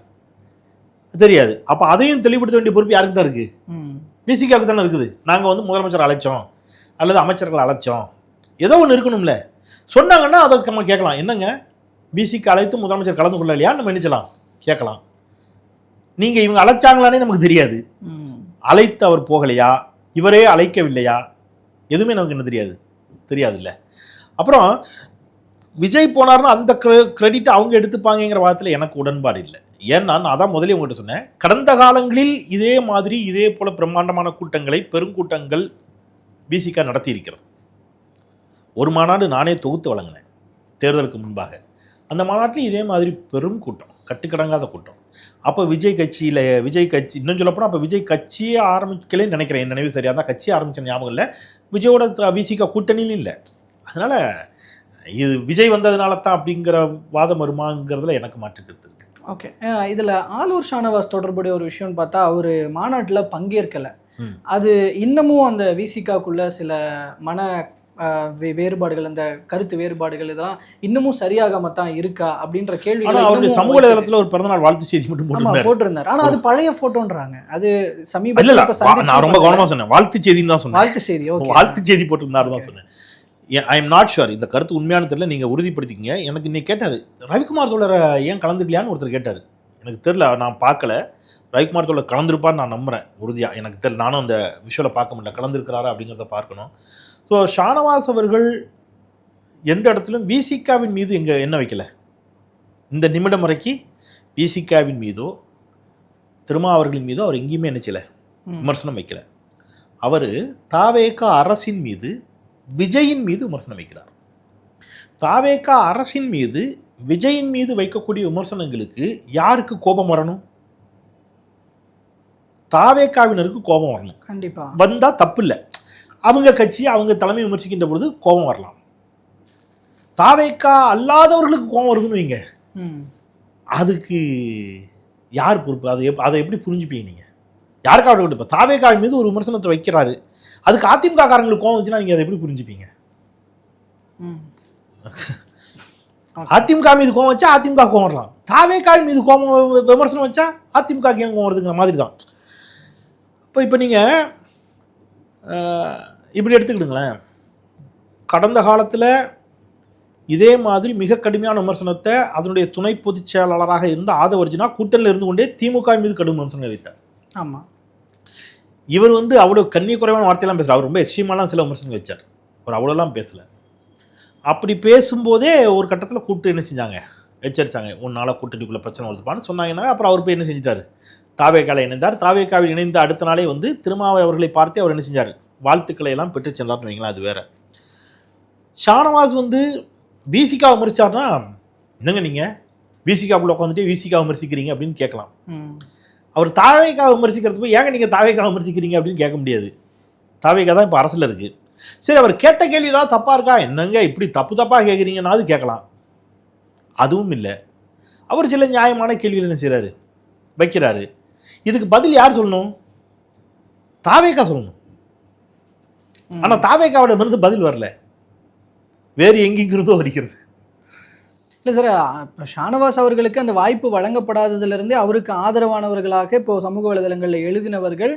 தெரியாது. அப்போ அதையும் தெளிவுபடுத்த வேண்டிய பொறுப்பு யாருக்கு தான் இருக்கு? விசிகாவுக்கு தானே இருக்குது. நாங்கள் முதலமைச்சர் அழைச்சோம் அல்லது அமைச்சர்கள் அழைச்சோம், ஏதோ ஒன்று இருக்கணும்ல. சொன்னாங்கன்னா அதை நம்ம கேட்கலாம், என்னங்க விசிக்கு அழைத்து முதலமைச்சர் கலந்து கொள்ளலையா நம்ம நினைச்சலாம் கேட்கலாம். நீங்கள் இவங்க அழைச்சாங்களானே நமக்கு தெரியாது, அழைத்து அவர் போகலையா, இவரே அழைக்கவில்லையா, எதுவுமே நமக்கு என்ன தெரியாதுல்ல. அப்புறம் விஜய் போனார்னா அந்த கிரெடிட் அவங்க எடுத்துப்பாங்கிற வாதத்தில் எனக்கு உடன்பாடு இல்லை. ஏன்னா நான் அதான் முதலே உங்கள்கிட்ட சொன்னேன், கடந்த காலங்களில் இதே போல பிரம்மாண்டமான கூட்டங்களை, பெருங்கூட்டங்கள் விசிகா நடத்தி இருக்கிறது. ஒரு மாநாடு நானே தொகுத்து வழங்கினேன் தேர்தலுக்கு முன்பாக. அந்த மாநாட்டில் இதே மாதிரி பெரும் கூட்டம், கட்டுக்கடங்காத கூட்டம். அப்போ விஜய் கட்சி இன்னும் சொல்லப்போனால் அப்போ விஜய் கட்சியே ஆரம்பிக்கலேன்னு நினைக்கிறேன், என் நினைவு சரியாக தான், கட்சியே ஆரம்பித்த ஞாபகம் இல்லை, விஜயோட விசிகா கூட்டணியும் இல்லை. அதனால் இது விஜய் வந்ததுனால தான் அப்படிங்கிற வாதம் வருமாங்கிறதுல எனக்கு மாற்று கருத்து இருக்கு. ஓகே, இதில் ஆலூர் ஷானவாஸ் தொடர்புடைய ஒரு விஷயம்னு பார்த்தா அவர் மாநாட்டில் பங்கேற்கலை. அது இன்னமும் அந்த விசிகாக்குள்ள சில மன வேறுபாடுகள், அந்த கருத்து வேறுபாடுகள் இதெல்லாம் இன்னமும் சரியாகாம தான் இருக்கா அப்படின்ற கேள்வி அவருடைய சமூக வலைதளத்தில் ஒரு பிறந்தநாள் வாழ்த்து செய்தி மட்டும் போட்டிருந்தார். ஆனா அது பழைய போட்டோன்றாங்க. அது சமீபத்தில் நான் ரொம்ப கவனமா சொன்னேன், வாழ்த்து செய்தின்னு தான் சொன்னேன். வாழ்த்து செய்தி போட்டிருந்தாரு தான் சொன்னேன். ஐ எம் நாட் ஷுர், இந்த கருத்து உண்மையான தெரியல, நீங்க உறுதிப்படுத்திக்கங்க. எனக்கு இன்னைக்கு கேட்டாரு, ரவிக்குமார் தோழர் ஏன் கலந்துக்கலையான்னு ஒருத்தர் கேட்டாரு. எனக்கு தெரியல, நான் பார்க்கல. ரவிக்குமார் தோழர் கலந்துருப்பான்னு நான் நம்புறேன் உறுதியாக. எனக்கு தெரியல, நானும் அந்த விஷுவலை பார்க்க முடியல, கலந்துருக்கிறாரா அப்படிங்கிறத பார்க்கணும். ஸோ ஷானவாஸ் அவர்கள் எந்த இடத்துலையும் விசிகாவின் மீது என்ன வைக்கல, இந்த நிமிடம் வரைக்கும் விசிகாவின் மீதோ திருமாவர்களின் மீதோ அவர் எங்கேயுமே நினைச்சல விமர்சனம் வைக்கல. அவர் தாவேகா அரசின் மீது, விஜயின் மீது விமர்சனம் வைக்கிறார். தாவேகா அரசின் மீது, விஜயின் மீது வைக்கக்கூடிய விமர்சனங்களுக்கு யாருக்கு கோபம் வரணும்? தாவேகாவினருக்கு கோபம் வரணும். கண்டிப்பா வந்தா தப்பு இல்லை, அவங்க கட்சி அவங்க தலைமை விமர்சிக்கின்ற பொழுது கோபம் வரலாம். தாவேகா அல்லாதவர்களுக்கு கோபம் வருதுன்னு வைங்க, அதுக்கு யார் பொறுப்பு? அதை எப்படி புரிஞ்சுப்பீங்க நீங்க? யாருக்காக இப்போ தாவேகாவின் மீது ஒரு விமர்சனத்தை வைக்கிறாரு, அதுக்கு அதிமுக காரங்களுக்கு கோபம் வந்துச்சுன்னா நீங்க அதை எப்படி புரிஞ்சுப்பீங்க? அதிமுக மீது கோபம் வச்சா அதிமுக கோபம் வரலாம், தாவேகாவின் மீது கோபம் விமர்சனம் வச்சா அதிமுக ஏன் கோபம் வருதுங்கிற மாதிரி தான். இப்போ நீங்கள் இப்படி எடுத்துக்கிடுங்களேன், கடந்த காலத்தில் இதே மாதிரி மிக கடுமையான விமர்சனத்தை அதனுடைய துணை பொதுச் செயலாளராக இருந்த ஆதவர்ஜுனா கூட்டணியில் இருந்து கொண்டே திமுக மீது கடும் விமர்சனம் வைத்தார். ஆமாம், இவர் அவ்வளோ கண்ணிய குறைவான வார்த்தையெல்லாம் பேசல, அவர் ரொம்ப எக்ஸ்ட்ரீமாலாம் சில விமர்சனம் வச்சார், அவர் அவ்வளோலாம் பேசலை. அப்படி பேசும்போதே ஒரு கட்டத்தில் கூப்பிட்டு என்ன செஞ்சாங்க, எச்சரித்தாங்க, உன்னால் கூட்டணிக்குள்ளே பிரச்சனை வருதுப்பான்னு சொன்னாங்கன்னா, அப்புறம் அவர் போய் என்ன செஞ்சார், தாவேகாவில் இணைந்தார். தாவேகாவில் இணைந்த அடுத்த நாளே திருமாவை அவர்களை பார்த்து அவர் என்ன செஞ்சார், வாழ்த்துக்களை எல்லாம் பெற்று சென்றார்னு வைங்களா. அது வேற. ஷானவாஸ் விசிகா விமர்சிச்சார்னா, என்னங்க நீங்கள் விசிகாவுக்குள்ள உட்காந்துட்டு விசிகா விமர்சிக்கிறீங்க அப்படின்னு கேட்கலாம். அவர் தாவேகா விமர்சிக்கிறது போய் ஏங்க நீங்கள் தாவேகா விமர்சிக்கிறீங்க அப்படின்னு கேட்க முடியாது. தாவேகா தான் இப்போ அரசில் இருக்குது. சரி, அவர் கேட்ட கேள்வி ஏதாவது தப்பாக இருக்கா, என்னங்க இப்படி தப்பாக கேட்குறீங்கன்னா அது கேட்கலாம். அதுவும் இல்லை, அவர் சில நியாயமான கேள்விகள் என்ன செய்கிறாரு, வைக்கிறாரு. இதுக்கு பதில் யார் சொல்லணும்? தாவேகா சொல்லணும். ஆனால் தாவேகாவோட இருந்து பதில் வரல, வேறு எங்கிருந்தோ வருகிறது. இல்லை சார், ஷானவாஸ் அவர்களுக்கு அந்த வாய்ப்பு வழங்கப்படாததுலேருந்தே அவருக்கு ஆதரவானவர்களாக இப்போ சமூக வலைதளங்களில் எழுதினவர்கள்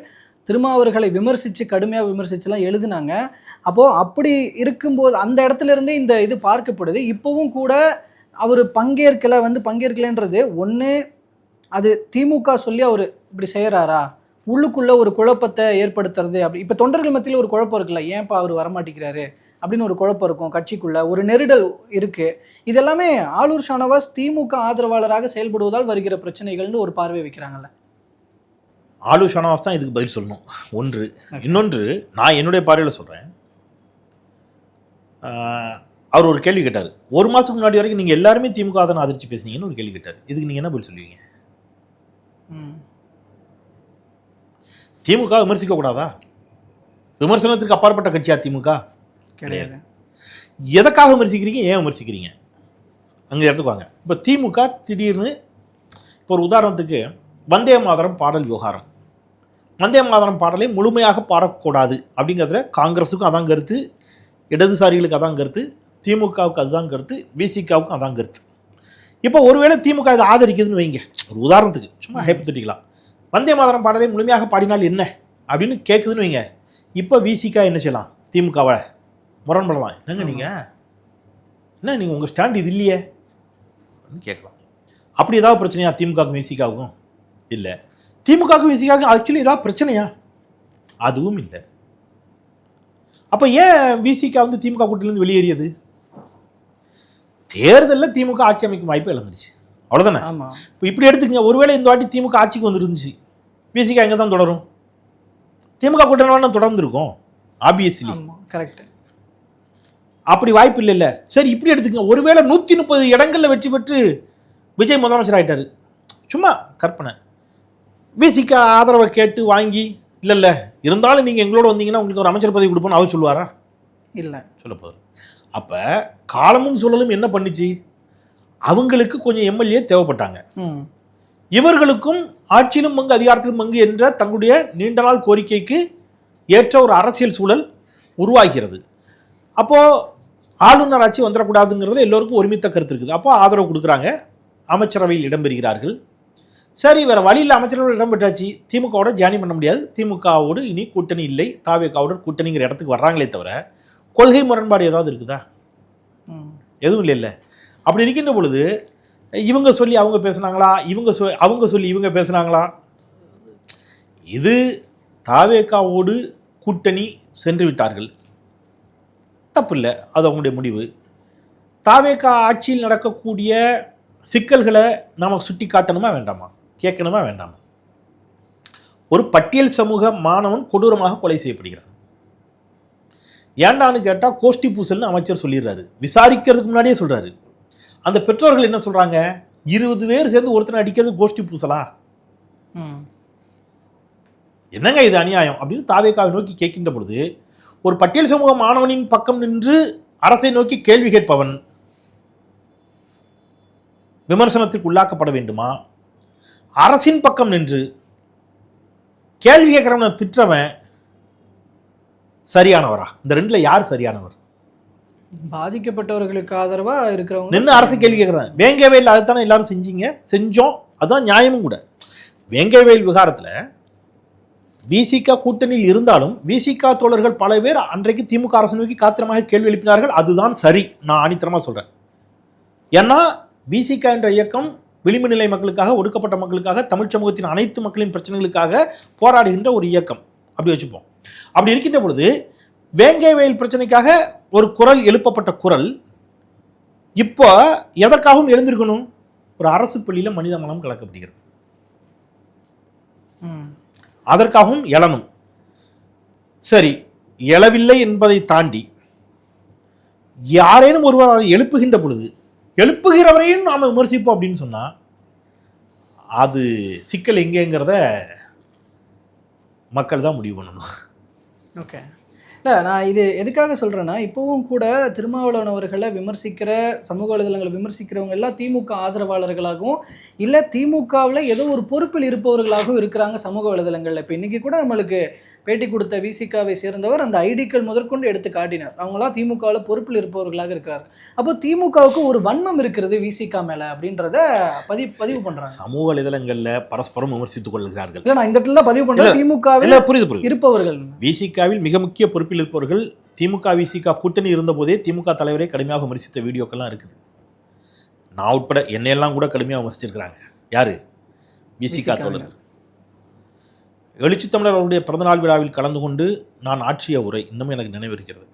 திருமாவர்களை விமர்சித்து கடுமையாக விமர்சிச்சுலாம் எழுதினாங்க. அப்போது அப்படி இருக்கும்போது அந்த இடத்துல இருந்தே இந்த இது பார்க்கப்படுது. இப்போவும் கூட அவர் பங்கேற்கலைன்றது ஒன்று, அது திமுக சொல்லி அவர் இப்படி செய்கிறாரா, உள்ளுக்குள்ளே ஒரு குழப்பத்தை ஏற்படுத்துறது. அப்படி இப்போ தொண்டர்கள் மத்தியில் ஒரு குழப்பம் இருக்குல்ல, ஏன்ப்பா அவர் வரமாட்டேங்கிறாரு அப்படின்னு ஒரு குழப்பம் இருக்கும், கட்சிக்குள்ளே ஒரு நெருடல் இருக்குது. இதெல்லாமே ஆலூர் ஷானவாஸ் திமுக ஆதரவாளராக செயல்படுவதால் வருகிற பிரச்சனைகள்னு ஒரு பார்வை வைக்கிறாங்கல்ல. ஆலூர் ஷானவாஸ் தான் இதுக்கு பதில் சொல்லணும் ஒன்று. இன்னொன்று, நான் என்னுடைய பார்வையில் சொல்கிறேன், அவர் ஒரு கேள்வி கேட்டார், ஒரு மாதத்துக்கு முன்னாடி வரைக்கும் நீங்கள் எல்லாருமே திமுக தான் ஆதரிச்சு பேசுனீங்கன்னு ஒரு கேள்வி கேட்டார். இதுக்கு நீங்கள் என்ன பதில் சொல்லுவீங்க? திமுக விமர்சிக்க கூடாதா? விமர்சனத்திற்கு அப்பாற்பட்ட கட்சியா திமுக? கிடையாது. எதற்காக விமர்சிக்கிறீங்க, ஏன் விமர்சிக்கிறீங்க, அங்கே எடுத்துக்குவாங்க. இப்போ திமுக திடீர்னு, இப்போ ஒரு உதாரணத்துக்கு வந்தே மாதரம் பாடல் விவகாரம், வந்தே மாதரம் பாடலை முழுமையாக பாடக்கூடாது அப்படிங்கிறதுல காங்கிரஸுக்கும் அதான் கருத்து, இடதுசாரிகளுக்கு அதான் கருத்து, திமுகவுக்கு அதுதான் கருத்து, விசிகாவுக்கும் அதான் கருத்து. இப்போ ஒருவேளை திமுக இதை ஆதரிக்குதுன்னு வைங்க, ஒரு உதாரணத்துக்கு சும்மா ஹைப்போதெட்டிக்கலா, வந்தே மாதரம் பாடலை முழுமையாக பாடினால் என்ன அப்படின்னு கேட்குதுன்னு வைங்க. இப்போ விசிகா என்ன செய்யலாம், திமுகவை முரண்படலாம். என்னங்க நீங்கள் உங்கள் ஸ்டாண்ட் இது இல்லையே அப்படின்னு கேட்கலாம். அப்படி ஏதாவது பிரச்சனையா திமுகவுக்கும் விசிகாவுக்கும்? இல்லை. திமுகவுக்கும் விசிகாவுக்கும் ஆக்சுவலி ஏதாவது பிரச்சனையா? அதுவும் இல்லை. அப்ப ஏன் விசிகா வந்து திமுக கூட்டணியிலிருந்து வெளியேறியது? தேர்தலில் திமுக ஆட்சி அமைக்கும் வாய்ப்பு இழந்துருச்சு, அவ்வளவுதானே. இப்போ இப்படி எடுத்துக்கங்க, ஒருவேளை இந்த வாட்டி திமுக ஆட்சிக்கு வந்துருந்துச்சு, விசிகா எங்க தான் தொடரும்? திமுக கூட்டணி தொடர்ந்து இருக்கும் ஆப்வியஸ்லி. கரெக்ட். அப்படி வாய்ப்பு இல்லை. சரி, இப்படி எடுத்துக்கங்க, ஒருவேளை 130 இடங்கள்ல வெற்றி பெற்று விஜய் முதலமைச்சர் ஆயிட்டாரு, சும்மா கற்பனை, விசிகா ஆதரவை கேட்டு வாங்கி இல்ல இருந்தாலும் நீங்க எங்களோட வந்தீங்கன்னா உங்களுக்கு ஒரு அமைச்சர் பதவி கொடுப்போம்னு அவர் சொல்லுவாரா? இல்ல, சொல்ல போதும். அப்ப காலமும் சூழலும் என்ன பண்ணுச்சு, அவங்களுக்கு கொஞ்சம் எம்எல்ஏ தேவைப்பட்டாங்க, இவர்களுக்கும் ஆட்சியிலும் பங்கு அதிகாரத்திலும் பங்கு என்ற தங்களுடைய நீண்ட நாள் கோரிக்கைக்கு ஏற்ற ஒரு அரசியல் சூழல் உருவாகிறது. அப்போ ஆளுநர் ஆட்சி வந்துடக்கூடாதுங்கிறதுல எல்லோருக்கும் ஒருமித்த கருத்து இருக்குது. அப்போ ஆதரவு கொடுக்குறாங்க, அமைச்சரவையில் இடம்பெறுகிறார்கள். சரி, வேற வழியில் அமைச்சரவையில் இடம்பெற்றாச்சு, திமுகவோட ஜாயின் பண்ண முடியாது, திமுகவோடு இனி கூட்டணி இல்லை, தாவேகாவோட கூட்டணிங்கிற இடத்துக்கு வர்றாங்களே தவிர கொள்கை முரண்பாடு ஏதாவது இருக்குதா? எதுவும் இல்லை. அப்படி இருக்கின்ற பொழுது இவங்க சொல்லி அவங்க பேசுனாங்களா, அவங்க சொல்லி இவங்க பேசுனாங்களா? இது தாவேகாவோடு கூட்டணி சென்று விட்டார்கள், தப்பு இல்லை, அது அவங்களுடைய முடிவு. தாவேகா ஆட்சியில் நடக்கக்கூடிய சிக்கல்களை நாம் சுட்டி காட்டணுமா வேண்டாமா, கேட்கணுமா வேண்டாமா? ஒரு பட்டியல் சமூக மாணவன் கொடூரமாக கொலை செய்யப்படுகிறான். ஏண்டான்னு கேட்டால் கோஷ்டி பூசல்னு அமைச்சர் சொல்லிடுறாரு, விசாரிக்கிறதுக்கு முன்னாடியே சொல்றாரு. அந்த பெற்றோர்கள் என்ன சொல்றாங்க, 20 பேர் சேர்ந்து ஒருத்தனை அடிக்கிறது கோஷ்டி பூசலா, என்னங்க இது அநியாயம் அப்படின்னு தாவேகாவை நோக்கி கேட்கின்ற பொழுது, ஒரு பட்டியல் சமூக மாணவனின் பக்கம் நின்று அரசை நோக்கி கேள்வி கேட்பவன் விமர்சனத்திற்கு உள்ளாக்கப்பட வேண்டுமா, அரசின் பக்கம் நின்று கேள்வி கேட்கிறவனை திட்டவன் சரியானவரா? இந்த ரெண்டுல யார் சரியானவர்? பாதிக்கப்பட்டவர்களுக்கு ஆதரவா இருக்கிறவங்க நின்று அரசு கேள்வி கேட்கறாங்க. வேங்கவேல் அதுதானே எல்லாரும் செஞ்சோம், அதுதான் நியாயமும் கூட. வேங்கவேல் விகாரத்துல விசிகா கூட்டணியில் இருந்தாலும் விசிகா தோழர்கள் பல பேர் அன்றைக்கு திமுக அரசு நோக்கி காத்திரமாக கேள்வி எழுப்பினார்கள். அதுதான் சரி, நான் ஆணித்தரமா சொல்றேன். ஏன்னா விசிகா என்ற இயக்கம் விளிம்பு நிலை மக்களுக்காக, ஒடுக்கப்பட்ட மக்களுக்காக, தமிழ் சமூகத்தின் அனைத்து மக்களின் பிரச்சனைகளுக்காக போராடுகின்ற ஒரு இயக்கம், அப்படி வச்சுப்போம். அப்படி இருக்கின்ற பொழுது வேங்கவேல் பிரச்சனைக்காக ஒரு குரல் எழுப்பப்பட்ட குரல் இப்போ எதற்காகவும் எழுந்திருக்கணும்? ஒரு அரசு பள்ளியில மனித மனம் கலக்கப்படுகிறது, அதற்காகவும் எழணும். சரி, எழவில்லை என்பதை தாண்டி யாரேனும் ஒருவர் அதை எழுப்புகின்ற பொழுது எழுப்புகிறவரையும் நாம விமர்சிப்போம் அப்படின்னு சொன்னா அது சிக்கல் எங்கேங்கிறத மக்கள் தான் முடிவு பண்ணணும். ஓகே, இல்லை நான் இது எதுக்காக சொல்கிறேன்னா, இப்போவும் கூட திருமாவளவன் அவர்களை விமர்சிக்கிற சமூக வலைதளங்களை விமர்சிக்கிறவங்க எல்லாம் திமுக ஆதரவாளர்களாகவும் இல்லை திமுகவில் ஏதோ ஒரு பொறுப்பில் இருப்பவர்களாகவும் இருக்கிறாங்க சமூக வலைதளங்களில். இப்போ இன்றைக்கி கூட நம்மளுக்கு பேட்டி கொடுத்த விசிகாவை சேர்ந்தவர் அந்த ஐடிக்கள் முதற்கொண்டு எடுத்து காட்டினார், அவங்களாம் திமுகவில் பொறுப்பில் இருப்பவர்களாக இருக்கிறார். அப்போ திமுகவுக்கு ஒரு வன்மம் இருக்கிறது விசிகா மேலே அப்படின்றத பதிவு பண்ணுறாங்க. சமூக வலைதளங்களில் பரஸ்பரம் விமர்சித்துக் கொள்கிறார்கள். இல்லை, நான் இந்த இடத்துல தான் பதிவு பண்ணுறேன், திமுகவில் புரியுது இருப்பவர்கள், விசிகாவில் மிக முக்கிய பொறுப்பில் இருப்பவர்கள் திமுக விசிகா கூட்டணி இருந்த போதே திமுக தலைவரை கடுமையாக விமர்சித்த வீடியோக்கெல்லாம் இருக்குது. நான் உட்பட என்னையெல்லாம் கூட கடுமையாக விமர்சிச்சிருக்கிறாங்க. யாரு? விசிகா தோழர்கள். எழுச்சி தமிழர் அவருடைய பிறந்தநாள் விழாவில் கலந்து கொண்டு நான் ஆற்றிய உரை இன்னமும் எனக்கு நினைவிருக்கிறது.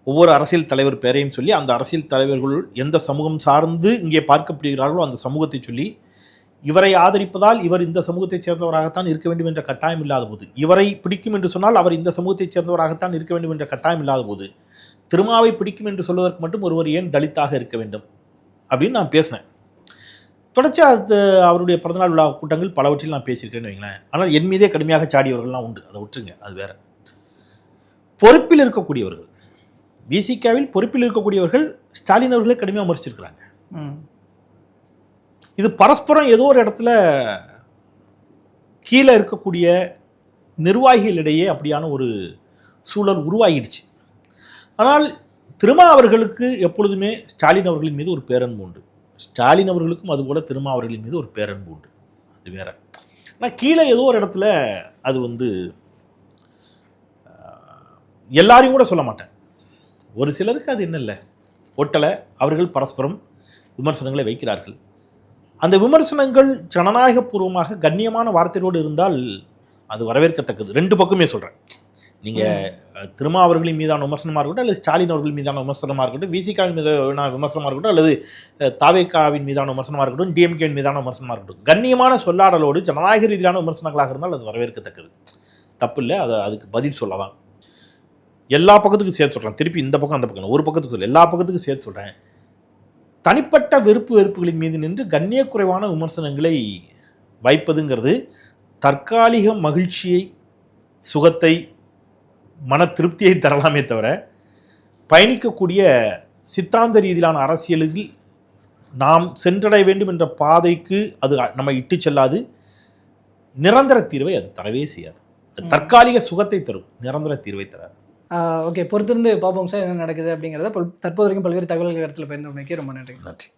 ஒவ்வொரு அரசியல் தலைவர் பெயரையும் சொல்லி அந்த அரசியல் தலைவர்கள் எந்த சமூகம் சார்ந்து இங்கே பார்க்கப்படுகிறார்களோ அந்த சமூகத்தை சொல்லி, இவரை ஆதரிப்பதால் இவர் இந்த சமூகத்தைச் சேர்ந்தவராகத்தான் இருக்க வேண்டும் என்ற கட்டாயம் இல்லாத போது, இவரை பிடிக்கும் என்று சொன்னால் அவர் இந்த சமூகத்தைச் சேர்ந்தவராகத்தான் இருக்க வேண்டும் என்ற கட்டாயம் இல்லாத போது, திருமாவை பிடிக்கும் என்று சொல்வதற்கு மட்டும் ஒருவர் ஏன் தலித்தாக இருக்க வேண்டும் அப்படின்னு நான் பேசினேன். தொடர்ச்சியாக அவருடைய பிறந்தநாள் விழா கூட்டங்கள் பலவற்றில் நான் பேசியிருக்கேன்னு வைங்களேன். ஆனால் என் மீதே கடுமையாக சாடியவர்கள்லாம் உண்டு, அதை விட்டுருங்க, அது வேற. பொறுப்பில் இருக்கக்கூடியவர்கள், விசிகாவில் பொறுப்பில் இருக்கக்கூடியவர்கள் ஸ்டாலின் அவர்களே கடுமையாக விமர்சிச்சிருக்கிறாங்க. இது பரஸ்பரம் ஏதோ ஒரு இடத்துல கீழே இருக்கக்கூடிய நிர்வாகிகளிடையே அப்படியான ஒரு சூழல் உருவாகிடுச்சு. ஆனால் திருமா அவர்களுக்கு எப்பொழுதுமே ஸ்டாலின் அவர்களின் மீது ஒரு பேரன்பு உண்டு, ஸ்டாலின் அவர்களுக்கும் அதுபோல திருமா அவர்களின் மீது ஒரு பேரன்பு உண்டு, அது வேற. ஆனால் கீழே ஏதோ ஒரு இடத்துல அது எல்லாரையும் கூட சொல்ல மாட்டேன், ஒரு சிலருக்கு அது என்ன இல்லை ஒட்டலை, அவர்கள் பரஸ்பரம் விமர்சனங்களை வைக்கிறார்கள். அந்த விமர்சனங்கள் ஜனநாயகபூர்வமாக கண்ணியமான வார்த்தையோடு இருந்தால் அது வரவேற்கத்தக்கது. ரெண்டு பக்கமே சொல்கிறேன். நீங்கள் திருமாவர்களின் மீதான விமர்சனமாக இருக்கட்டும், அல்லது ஸ்டாலின் அவர்கள் மீதான விமர்சனமாக இருக்கட்டும், விசிகாவின் மீதான விமர்சனமாக இருக்கட்டும், அல்லது தாவேகாவின் மீதான விமர்சனமாக இருக்கட்டும், டிஎம்கேவின் மீதான விமர்சனமாக இருக்கட்டும், கண்ணியமான சொல்லாடலோடு ஜனநாயக ரீதியான விமர்சனங்களாக இருந்தால் அது வரவேற்கத்தக்கது, தப்பு இல்லை. அதுக்கு பதில் சொல்லலாம். எல்லா பக்கத்துக்கும் சேர்த்து சொல்கிறேன். திருப்பி இந்த பக்கம் அந்த பக்கம் ஒரு பக்கத்துக்கு சொல்ல, எல்லா பக்கத்துக்கும் சேர்த்து சொல்கிறேன். தனிப்பட்ட வெறுப்புகளின் மீது நின்று கண்ணியக்குறைவான விமர்சனங்களை வைப்பதுங்கிறது தற்காலிக மகிழ்ச்சியை, சுகத்தை, மன திருப்தியை தரலாமே தவிர பயணிக்கக்கூடிய சித்தாந்த ரீதியிலான அரசியலில் நாம் சென்றடைய வேண்டும் என்ற பாதைக்கு அது நம்ம இட்டு செல்லாது. நிரந்தர தீர்வை அது தரவே செய்யாது. தற்காலிக சுகத்தை தரும், நிரந்தர தீர்வை தராது. ஓகே, பொறுத்திருந்து பார்ப்போம் சார் என்ன நடக்குது அப்படிங்கிறத. தற்போது வரைக்கும் பல்வேறு தகவல்கள் இடத்துல பயந்து ரொம்ப நன்றி.